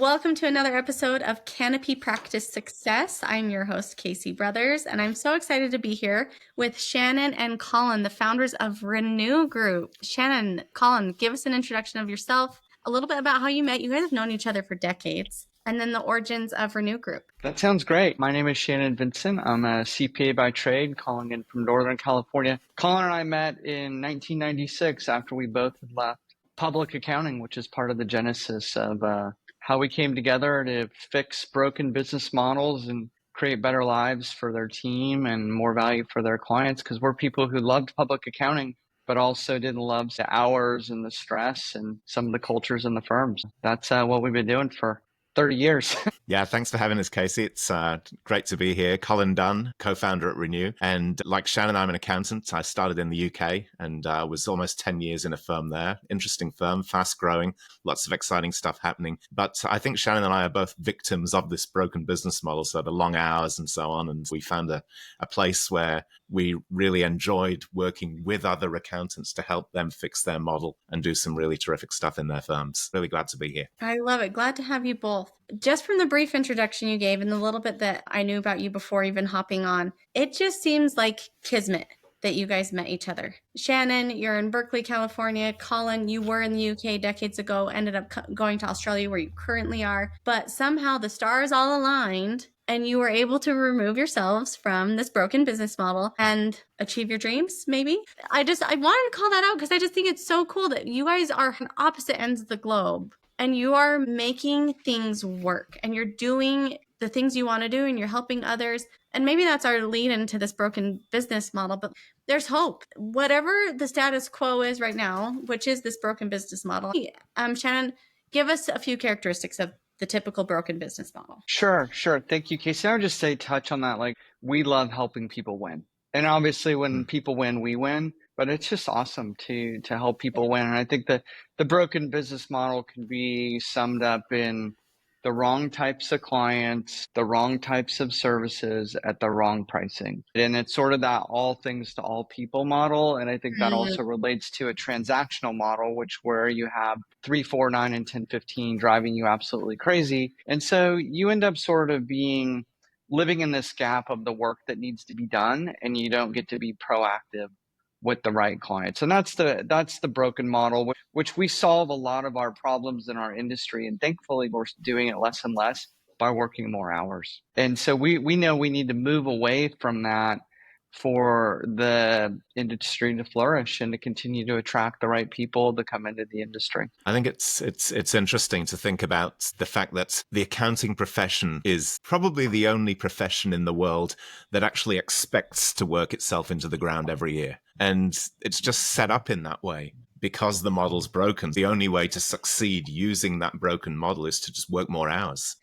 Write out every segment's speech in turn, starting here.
Welcome to another episode of Canopy Practice Success. I'm your host, Casey Brothers, and I'm so excited to be here with Shannon and Colin, the founders of Renew Group. Shannon, Colin, give us an introduction of yourself, a little bit about how you met. You guys have known each other for decades, and then the origins of Renew Group. That sounds great. My name is Shannon Vincent. I'm a CPA by trade, calling in from Northern California. Colin and I met in 1996 after we both had left public accounting, which is part of the genesis of how we came together to fix broken business models and create better lives for their team and more value for their clients, because we're people who loved public accounting, but also didn't love the hours and the stress and some of the cultures in the firms. That's what we've been doing for 30 years. Yeah, thanks for having us, Casey. It's great to be here. Colin Dunn, co-founder at Renew. And like Shannon, I'm an accountant. I started in the UK and was almost 10 years in a firm there. Interesting firm, fast growing, lots of exciting stuff happening. But I think Shannon and I are both victims of this broken business model. So the long hours and so on. And we found a place where we really enjoyed working with other accountants to help them fix their model and do some really terrific stuff in their firms. Really glad to be here. I love it. Glad to have you both. Just from the brief introduction you gave and the little bit that I knew about you before even hopping on, it just seems like kismet that you guys met each other. Shannon, you're in Berkeley, California. Colin, you were in the UK decades ago, ended up going to Australia where you currently are. But somehow the stars all aligned and you were able to remove yourselves from this broken business model and achieve your dreams, maybe. I wanted to call that out because I just think it's so cool that you guys are on opposite ends of the globe and you are making things work and you're doing the things you want to do and you're helping others. And maybe that's our lead into this broken business model, but there's hope. Whatever the status quo is right now, which is this broken business model. Shannon, give us a few characteristics of the typical broken business model. Sure. Thank you, Casey. I would just say touch on that. Like, we love helping people win. And obviously when people win, we win, but it's just awesome to help people win. And I think that the broken business model can be summed up in the wrong types of clients, the wrong types of services at the wrong pricing. And it's sort of that all things to all people model. And I think that also relates to a transactional model, which where you have 3, 4, 9, and 10, 15 driving you absolutely crazy. And so you end up sort of living in this gap of the work that needs to be done, and you don't get to be proactive with the right clients. And that's the broken model, which we solve a lot of our problems in our industry. And thankfully, we're doing it less and less by working more hours. And so we know we need to move away from that for the industry to flourish and to continue to attract the right people to come into the industry. I think it's interesting to think about the fact that the accounting profession is probably the only profession in the world that actually expects to work itself into the ground every year. And it's just set up in that way. Because the model's broken, the only way to succeed using that broken model is to just work more hours.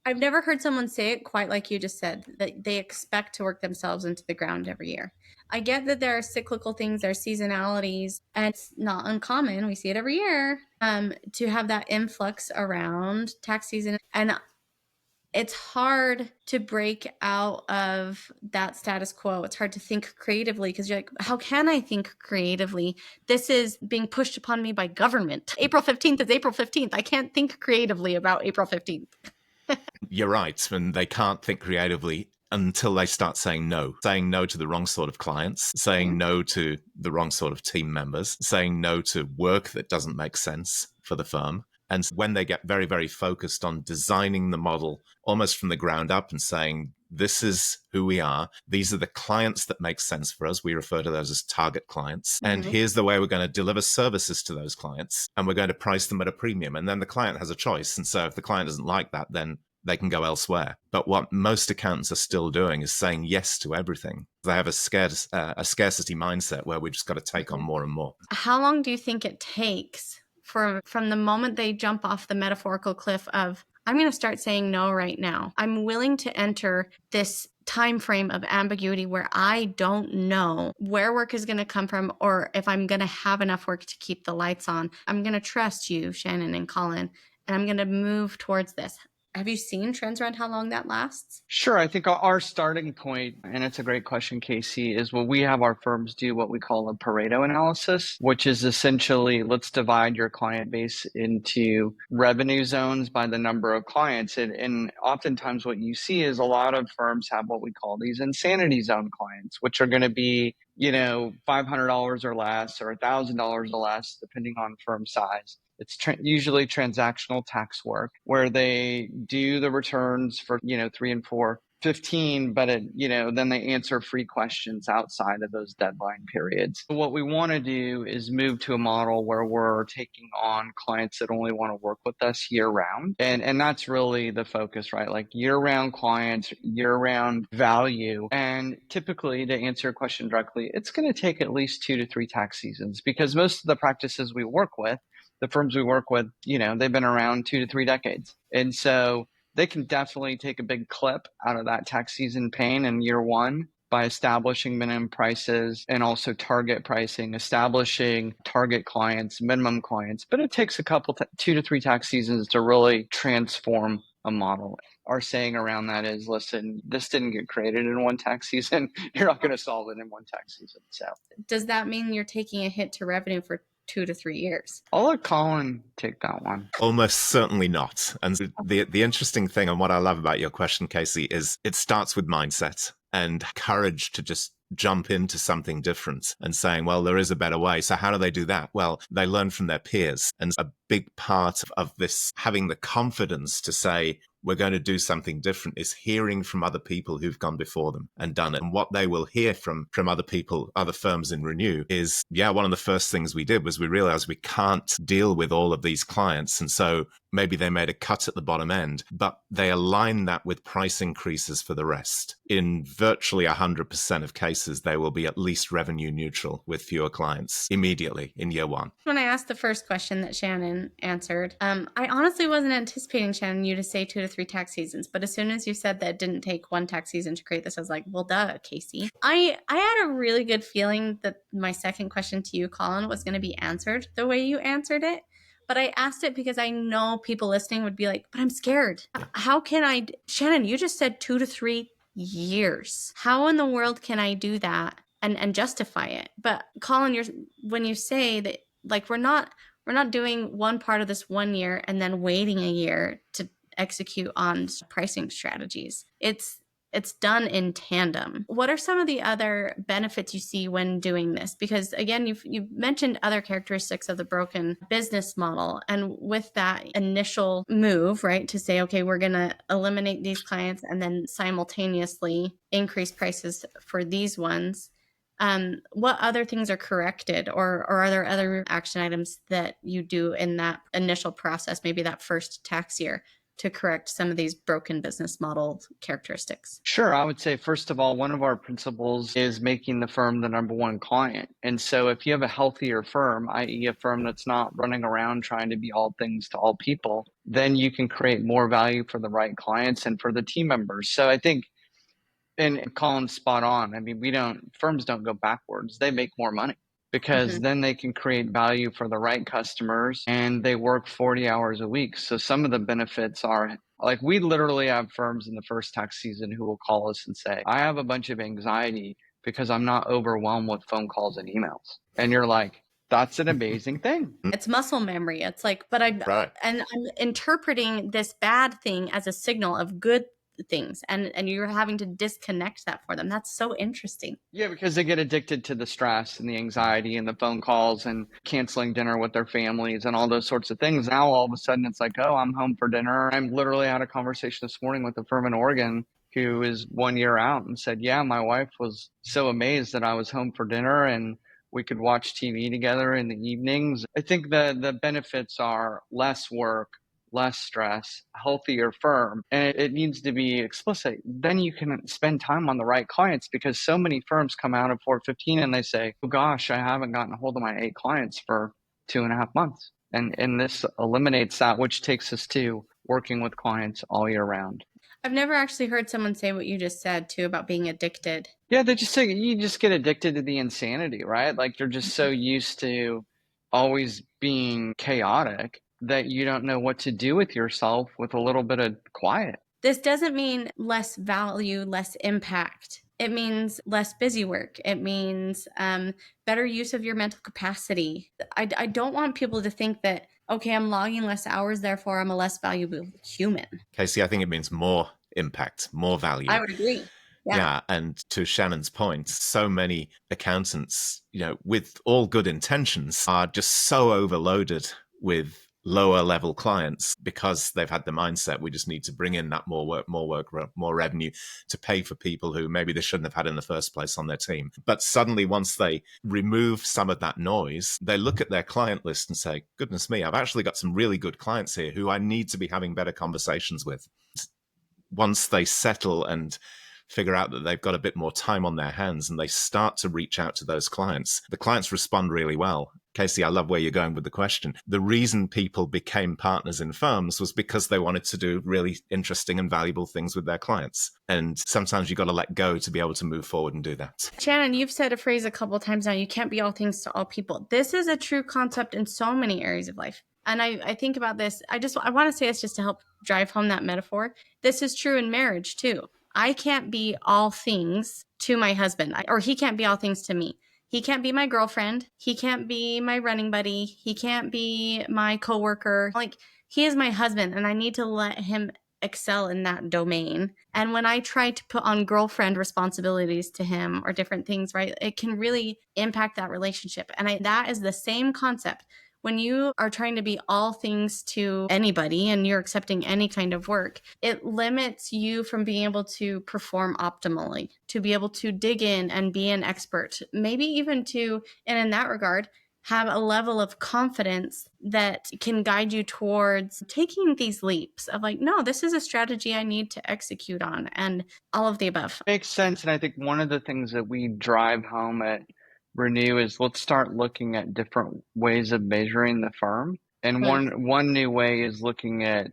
I've never heard someone say it quite like you just said, that they expect to work themselves into the ground every year. I get that there are cyclical things, there are seasonalities, and it's not uncommon, we see it every year, to have that influx around tax season. And it's hard to break out of that status quo. It's hard to think creatively because you're like, how can I think creatively? This is being pushed upon me by government. April 15th is April 15th. I can't think creatively about April 15th. You're right. And they can't think creatively until they start saying no to the wrong sort of clients, saying no to the wrong sort of team members, saying no to work that doesn't make sense for the firm. And when they get very, very focused on designing the model almost from the ground up and saying, this is who we are. These are the clients that make sense for us. We refer to those as target clients. And here's the way we're going to deliver services to those clients. And we're going to price them at a premium. And then the client has a choice. And so if the client doesn't like that, then they can go elsewhere. But what most accountants are still doing is saying yes to everything. They have a scarcity mindset where we've just got to take on more and more. How long do you think it takes from the moment they jump off the metaphorical cliff of, I'm going to start saying no right now. I'm willing to enter this time frame of ambiguity where I don't know where work is going to come from or if I'm going to have enough work to keep the lights on. I'm going to trust you, Shannon and Colin, and I'm going to move towards this. Have you seen trends around how long that lasts? Sure. I think our starting point, and it's a great question, Casey, is when we have our firms do what we call a Pareto analysis, which is essentially let's divide your client base into revenue zones by the number of clients. And oftentimes what you see is a lot of firms have what we call these insanity zone clients, which are going to be, $500 or less or $1,000 or less, depending on firm size. It's usually transactional tax work where they do the returns for, 3 and 4, 15, but then they answer free questions outside of those deadline periods. What we want to do is move to a model where we're taking on clients that only want to work with us year round. And that's really the focus, right? Like year round clients, year round value. And typically, to answer your question directly, it's going to take at least 2 to 3 tax seasons because most of the practices we work with, the firms we work with, they've been around 2 to 3 decades. And so they can definitely take a big clip out of that tax season pain in year one by establishing minimum prices and also target pricing, establishing target clients, minimum clients. But it takes a couple, 2 to 3 tax seasons to really transform a model. Our saying around that is, listen, this didn't get created in one tax season. You're not going to solve it in one tax season. So does that mean you're taking a hit to revenue for 2 to 3 years? I'll let Colin take that one. Almost certainly not. And the interesting thing, and what I love about your question, Casey, is it starts with mindset and courage to just jump into something different and saying, well, there is a better way. So how do they do that? Well, they learn from their peers. And a big part of this, having the confidence to say, we're going to do something different, is hearing from other people who've gone before them and done it. And what they will hear from other people, other firms in Renew is, one of the first things we did was we realized we can't deal with all of these clients. And so maybe they made a cut at the bottom end, but they align that with price increases for the rest. In virtually 100% of cases, they will be at least revenue neutral with fewer clients immediately in year one. When I asked the first question that Shannon answered, I honestly wasn't anticipating, Shannon, you to say 2 to 3 tax seasons. But as soon as you said that it didn't take one tax season to create this, I was like, well, duh, Casey. I had a really good feeling that my second question to you, Colin, was going to be answered the way you answered it. But I asked it because I know people listening would be like, but I'm scared. How can I? Shannon, you just said 2 to 3 years. How in the world can I do that and justify it? But Colin, when you say that, like, we're not doing one part of this 1 year and then waiting a year to execute on pricing strategies. It's done in tandem. What are some of the other benefits you see when doing this? Because again, you've mentioned other characteristics of the broken business model. And with that initial move, right, to say, okay, we're going to eliminate these clients and then simultaneously increase prices for these ones. What other things are corrected, or are there other action items that you do in that initial process, maybe that first tax year, to correct some of these broken business model characteristics? Sure. I would say, first of all, one of our principles is making the firm the number one client. And so if you have a healthier firm, i.e. a firm that's not running around trying to be all things to all people, then you can create more value for the right clients and for the team members. So I think, and Colin's spot on. I mean, firms don't go backwards. They make more money because then they can create value for the right customers and they work 40 hours a week. So some of the benefits are, like, we literally have firms in the first tax season who will call us and say, I have a bunch of anxiety because I'm not overwhelmed with phone calls and emails. And you're like, that's an amazing thing. It's muscle memory. It's like, but I'm interpreting this bad thing as a signal of good things, and you're having to disconnect that for them. That's so interesting. Yeah, because they get addicted to the stress and the anxiety and the phone calls and canceling dinner with their families and all those sorts of things. Now all of a sudden it's like, oh, I'm home for dinner. I literally had a conversation this morning with a firm in Oregon who is 1 year out and said, yeah, my wife was so amazed that I was home for dinner and we could watch TV together in the evenings. I think the benefits are less work, less stress, healthier firm, and it needs to be explicit. Then you can spend time on the right clients, because so many firms come out of 415 and they say, oh gosh, I haven't gotten a hold of my 8 clients for 2.5 months. And this eliminates that, which takes us to working with clients all year round. I've never actually heard someone say what you just said too about being addicted. Yeah, they just say you just get addicted to the insanity, right? Like you're just so used to always being chaotic that you don't know what to do with yourself with a little bit of quiet. This doesn't mean less value, less impact. It means less busy work. It means better use of your mental capacity. I don't want people to think that, okay, I'm logging less hours, therefore I'm a less valuable human. Casey, I think it means more impact, more value. I would agree. Yeah. And to Shannon's point, so many accountants, with all good intentions, are just so overloaded with lower level clients because they've had the mindset, we just need to bring in that more work, more revenue to pay for people who maybe they shouldn't have had in the first place on their team. But suddenly, once they remove some of that noise, they look at their client list and say, goodness me, I've actually got some really good clients here who I need to be having better conversations with. Once they settle and figure out that they've got a bit more time on their hands and they start to reach out to those clients, the clients respond really well. Casey, I love where you're going with the question. The reason people became partners in firms was because they wanted to do really interesting and valuable things with their clients. And sometimes you've got to let go to be able to move forward and do that. Shannon, you've said a phrase a couple of times now, you can't be all things to all people. This is a true concept in so many areas of life. And I think about this, I want to say this just to help drive home that metaphor. This is true in marriage too. I can't be all things to my husband, or he can't be all things to me. He can't be my girlfriend. He can't be my running buddy. He can't be my coworker. Like, he is my husband, and I need to let him excel in that domain. And when I try to put on girlfriend responsibilities to him or different things, right, it can really impact that relationship. And that is the same concept. When you are trying to be all things to anybody and you're accepting any kind of work, it limits you from being able to perform optimally, to be able to dig in and be an expert, maybe even to, and in that regard, have a level of confidence that can guide you towards taking these leaps of like, no, this is a strategy I need to execute on, and all of the above. Makes sense. And I think one of the things that we drive home at Renew is let's start looking at different ways of measuring the firm. And one new way is looking at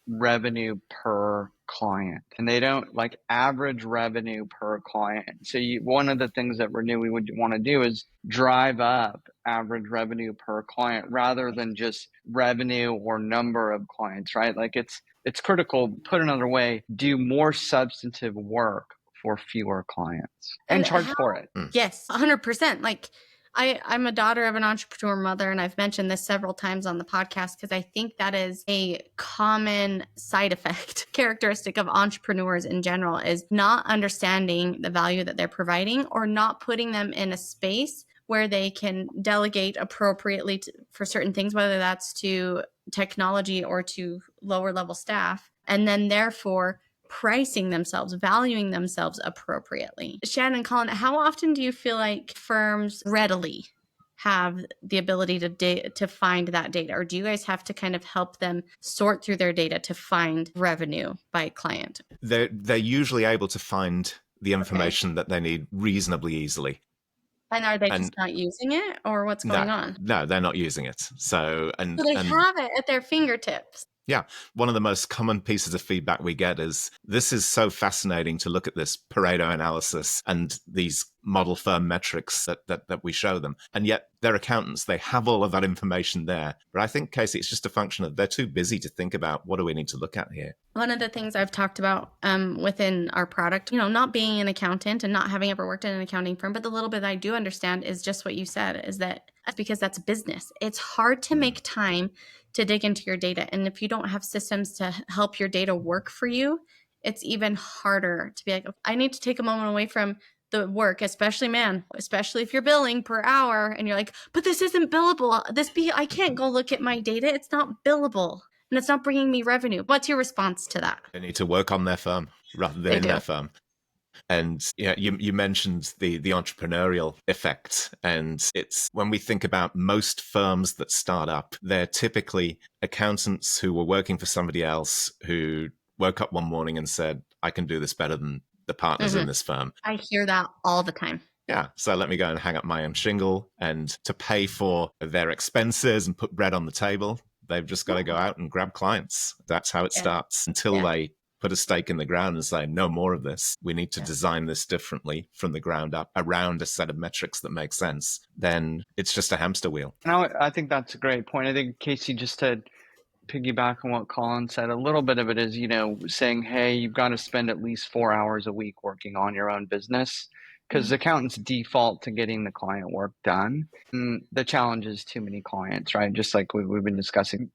revenue per client, and they don't like average revenue per client. So one of the things that Renew we would want to do is drive up average revenue per client rather than just revenue or number of clients, right? Like it's critical. Put another way, do more substantive work for fewer clients and charge for it. Yes, 100%. Like I'm a daughter of an entrepreneur mother, and I've mentioned this several times on the podcast because I think that is a common side effect characteristic of entrepreneurs in general, is not understanding the value that they're providing or not putting them in a space where they can delegate appropriately for certain things, whether that's to technology or to lower level staff, and then therefore pricing themselves, valuing themselves appropriately. Shannon, Colin, how often do you feel like firms readily have the ability to find that data? Or do you guys have to kind of help them sort through their data to find revenue by client? They're usually able to find the information that they need reasonably easily. And are they just not using it, or what's going on? No, they're not using it. So they have it at their fingertips. Yeah. One of the most common pieces of feedback we get is, this is so fascinating to look at this Pareto analysis and these model firm metrics that we show them. And yet they're accountants. They have all of that information there. But I think, Casey, it's just a function of they're too busy to think about what do we need to look at here. One of the things I've talked about within our product, not being an accountant and not having ever worked in an accounting firm, but the little bit I do understand is just what you said, is that because that's business. It's hard to make time to dig into your data. And if you don't have systems to help your data work for you, it's even harder to be like, I need to take a moment away from the work, especially if you're billing per hour and you're like, but this isn't billable. I can't go look at my data. It's not billable and it's not bringing me revenue. What's your response to that? They need to work on their firm rather than in their firm. And you mentioned the entrepreneurial effect. And it's when we think about most firms that start up, they're typically accountants who were working for somebody else who woke up one morning and said, I can do this better than the partners in this firm. I hear that all the time. Yeah. So let me go and hang up my own shingle, and to pay for their expenses and put bread on the table, they've just got to go out and grab clients. That's how it starts until they put a stake in the ground and say, no more of this. We need to design this differently from the ground up around a set of metrics that make sense. Then it's just a hamster wheel. No, I think that's a great point. I think Casey just said piggyback on what Colin said, a little bit of it is, saying, hey, you've got to spend at least 4 hours a week working on your own business because accountants default to getting the client work done. And the challenge is too many clients, right? Just like we've been discussing.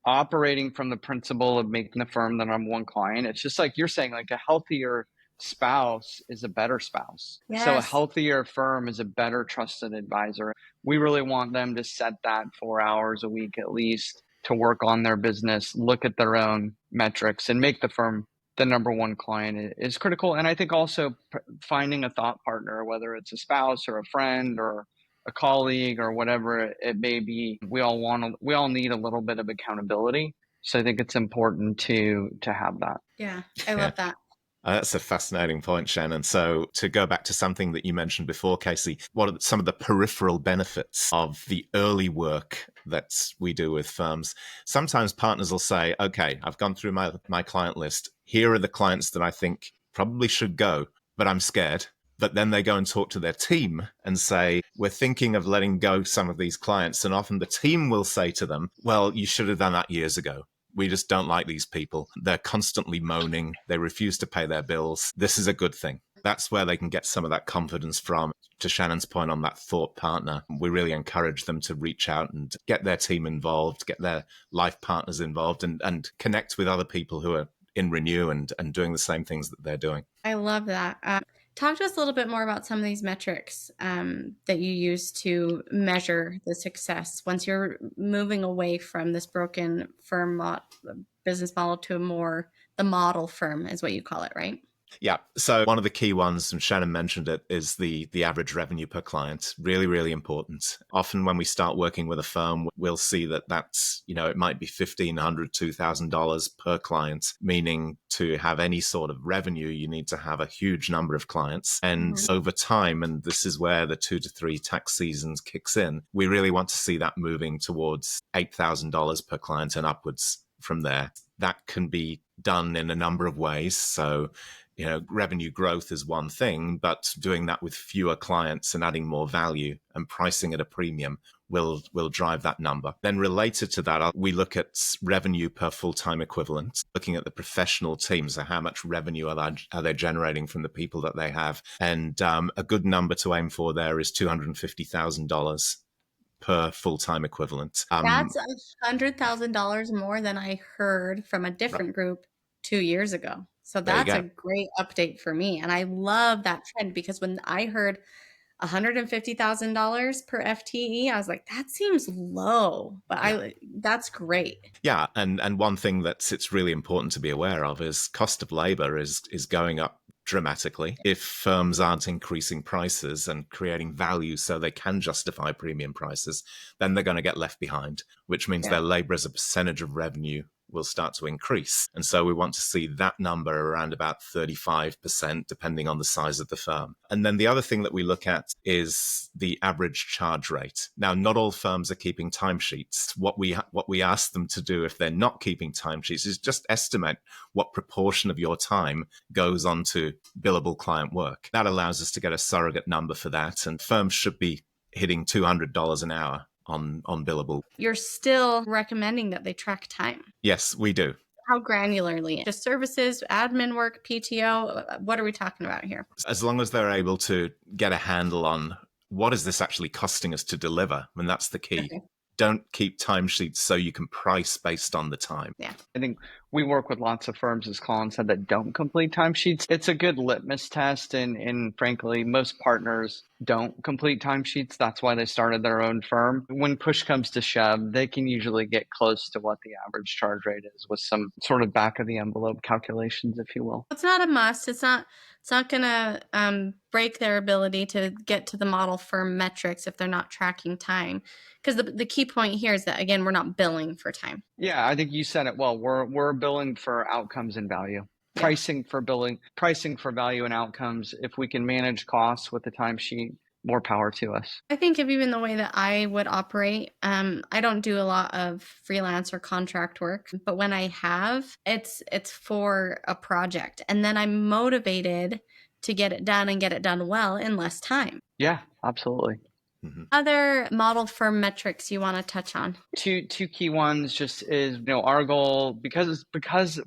Operating from the principle of making the firm the number one client. It's just like you're saying, like a healthier spouse is a better spouse. So a Yes. healthier firm is a better trusted advisor. We really want them to set that 4 hours a week at least to work on their business, look at their own metrics, and make the firm the number one client is critical. And I think also finding a thought partner, whether it's a spouse or a friend or a colleague or whatever it may be, we all need a little bit of accountability. So I think it's important to have that. Yeah, I love that. That's a fascinating point, Shannon. So to go back to something that you mentioned before, Casey, what are some of the peripheral benefits of the early work that we do with firms? Sometimes partners will say, okay, I've gone through my client list. Here are the clients that I think probably should go, but I'm scared. But then they go and talk to their team and say, we're thinking of letting go some of these clients. And often the team will say to them, well, you should have done that years ago. We just don't like these people. They're constantly moaning. They refuse to pay their bills. This is a good thing. That's where they can get some of that confidence from. To Shannon's point on that thought partner, we really encourage them to reach out and get their team involved, get their life partners involved, and connect with other people who are in Renew and doing the same things that they're doing. I love that. Talk to us a little bit more about some of these metrics that you use to measure the success once you're moving away from this broken firm business model to the model firm is what you call it, right? Yeah. So one of the key ones, and Shannon mentioned it, is the average revenue per client. Really, really important. Often when we start working with a firm, we'll see that that's, it might be $1,500, $2,000 per client, meaning to have any sort of revenue, you need to have a huge number of clients. And over time, and this is where the 2 to 3 tax seasons kicks in, we really want to see that moving towards $8,000 per client and upwards from there. That can be done in a number of ways. So, revenue growth is one thing, but doing that with fewer clients and adding more value and pricing at a premium will drive that number. Then related to that, we look at revenue per full-time equivalent, looking at the professional teams, so how much revenue are they generating from the people that they have. And a good number to aim for there is $250,000 per full-time equivalent. That's $100,000 more than I heard from a different group 2 years ago. So that's a great update for me. And I love that trend because when I heard $150,000 per FTE, I was like, that seems low, but that's great. Yeah. And one thing it's really important to be aware of is cost of labor is going up dramatically. If firms aren't increasing prices and creating value so they can justify premium prices, then they're going to get left behind, which means their labor as a percentage of revenue will start to increase. And so we want to see that number around about 35%, depending on the size of the firm. And then the other thing that we look at is the average charge rate. Now, not all firms are keeping timesheets. What we ask them to do if they're not keeping timesheets is just estimate what proportion of your time goes on to billable client work. That allows us to get a surrogate number for that. And firms should be hitting $200 an hour on billable. You're still recommending that they track time? Yes, we do. How granularly? Just services, admin work, PTO? What are we talking about here? As long as they're able to get a handle on what is this actually costing us to deliver, and that's the key. Okay. Don't keep timesheets so you can price based on the time. Yeah. I think we work with lots of firms, as Colin said, that don't complete timesheets. It's a good litmus test. And frankly, most partners don't complete timesheets. That's why they started their own firm. When push comes to shove, they can usually get close to what the average charge rate is with some sort of back of the envelope calculations, if you will. It's not a must. It's not going to break their ability to get to the model firm metrics if they're not tracking time. Because the key point here is that, again, we're not billing for time. Yeah, I think you said it well. We're billing for outcomes and value. Yeah. Pricing for value and outcomes. If we can manage costs with the timesheet, more power to us. I think of even the way that I would operate, I don't do a lot of freelance or contract work, but when I have, it's for a project. And then I'm motivated to get it done and get it done well in less time. Yeah, absolutely. Other model firm metrics you want to touch on? Two key ones just is, our goal, because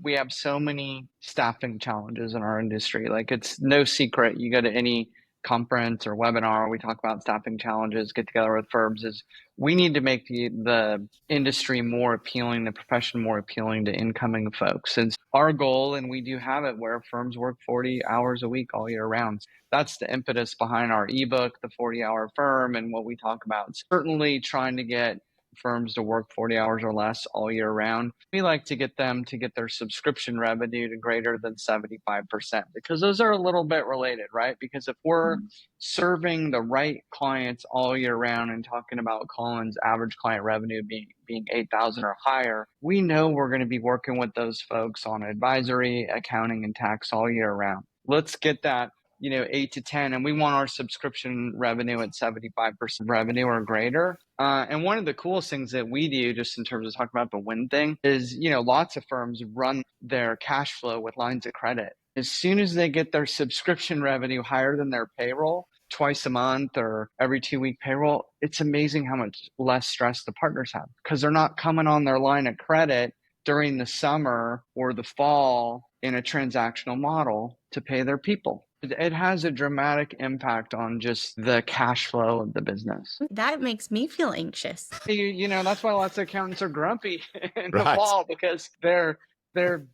we have so many staffing challenges in our industry. Like, it's no secret, you go to any conference or webinar, we talk about staffing challenges, get together with firms, is we need to make the industry more appealing, the profession more appealing to incoming folks. And our goal, and we do have it, where firms work 40 hours a week all year round. That's the impetus behind our ebook, The 40-Hour Firm, and what we talk about. Certainly trying to get firms to work 40 hours or less all year round. We like to get them to get their subscription revenue to greater than 75%, because those are a little bit related, right? Because if we're serving the right clients all year round and talking about Colin's average client revenue being 8,000 or higher, we know we're going to be working with those folks on advisory, accounting, and tax all year round. Let's get that 8 to 10, and we want our subscription revenue at 75% revenue or greater. And one of the coolest things that we do, just in terms of talking about the win thing, is, lots of firms run their cash flow with lines of credit. As soon as they get their subscription revenue higher than their payroll, twice a month or every 2-week payroll, it's amazing how much less stress the partners have, because they're not coming on their line of credit during the summer or the fall in a transactional model to pay their people. It has a dramatic impact on just the cash flow of the business. That makes me feel anxious. That's why lots of accountants are grumpy in the Right. fall, because they're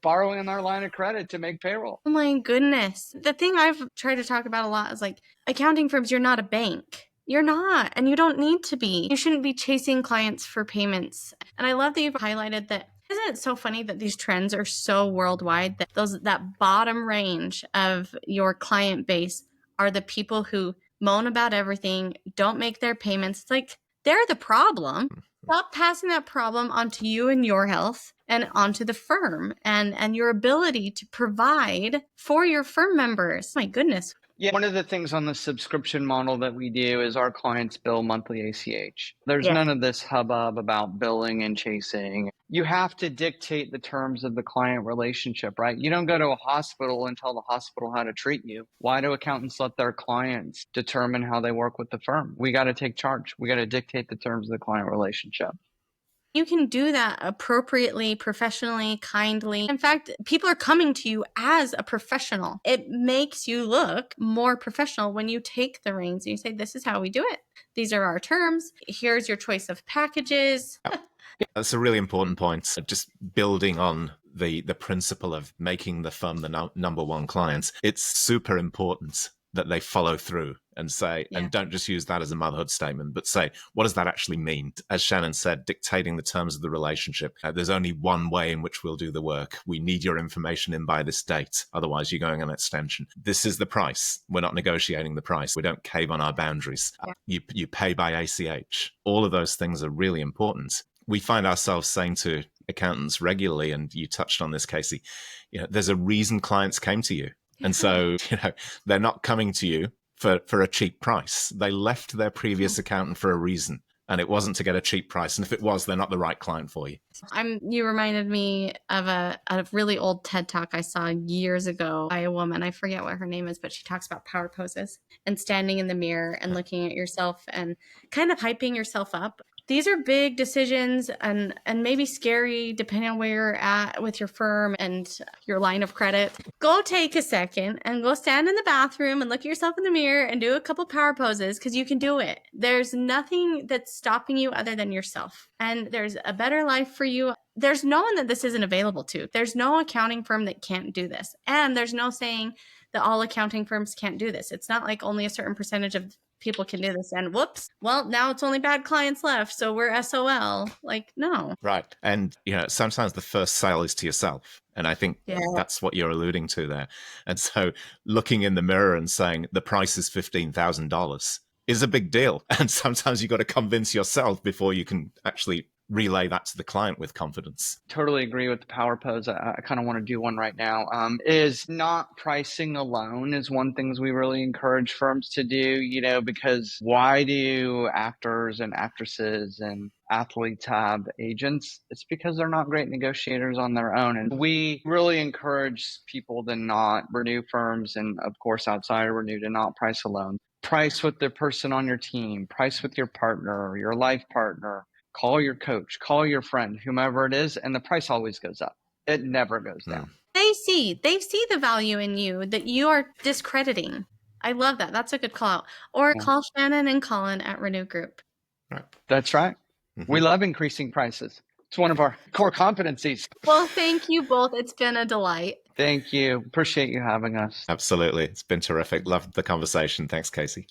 borrowing on their line of credit to make payroll. Oh my goodness. The thing I've tried to talk about a lot is, like, accounting firms, you're not a bank. You're not, and you don't need to be. You shouldn't be chasing clients for payments. And I love that you've highlighted that. Isn't it so funny that these trends are so worldwide, that that bottom range of your client base are the people who moan about everything, don't make their payments? It's like, they're the problem. Stop passing that problem onto you and your health and onto the firm and your ability to provide for your firm members. My goodness. Yeah, one of the things on the subscription model that we do is our clients bill monthly ACH. There's none of this hubbub about billing and chasing. You have to dictate the terms of the client relationship, right? You don't go to a hospital and tell the hospital how to treat you. Why do accountants let their clients determine how they work with the firm? We got to take charge. We got to dictate the terms of the client relationship. You can do that appropriately, professionally, kindly. In fact, people are coming to you as a professional. It makes you look more professional when you take the reins and you say, this is how we do it. These are our terms. Here's your choice of packages. That's a really important point. Just building on the principle of making the firm the number one clients, it's super important that they follow through and say, and don't just use that as a motherhood statement, but say, what does that actually mean? As Shannon said, dictating the terms of the relationship. There's only one way in which we'll do the work. We need your information in by this date. Otherwise, you're going on extension. This is the price. We're not negotiating the price. We don't cave on our boundaries. You pay by ACH. All of those things are really important. We find ourselves saying to accountants regularly, and you touched on this, Casey, there's a reason clients came to you. And so, they're not coming to you for a cheap price. They left their previous accountant for a reason, and it wasn't to get a cheap price. And if it was, they're not the right client for you. You reminded me of a really old TED Talk I saw years ago by a woman. I forget what her name is, but she talks about power poses and standing in the mirror and looking at yourself and kind of hyping yourself up. These are big decisions and maybe scary depending on where you're at with your firm and your line of credit. Go take a second and go stand in the bathroom and look at yourself in the mirror and do a couple power poses, because you can do it. There's nothing that's stopping you other than yourself. And there's a better life for you. There's no one that this isn't available to. There's no accounting firm that can't do this. And there's no saying that all accounting firms can't do this. It's not like only a certain percentage of people can do this and whoops, well, now it's only bad clients left, so we're SOL. Like, no. Right. And, sometimes the first sale is to yourself. And I think that's what you're alluding to there. And so looking in the mirror and saying the price is $15,000 is a big deal. And sometimes you've got to convince yourself before you can actually relay that to the client with confidence. Totally agree with the power pose. I kind of want to do one right now. Is not pricing alone is one thing we really encourage firms to do, because why do actors and actresses and athletes have agents? It's because they're not great negotiators on their own. And we really encourage people to not renew firms, and of course outside of renew, to not price alone. price with the person on your team, price with your partner or your life partner, call your coach, call your friend, whomever it is, and the price always goes up. It never goes down. They see the value in you that you are discrediting. I love that. That's a good call out. Or call Shannon and Colin at Renew Group. Right. That's right. We love increasing prices. It's one of our core competencies. Well, thank you both. It's been a delight. Thank you. Appreciate you having us. Absolutely. It's been terrific. Loved the conversation. Thanks, Casey.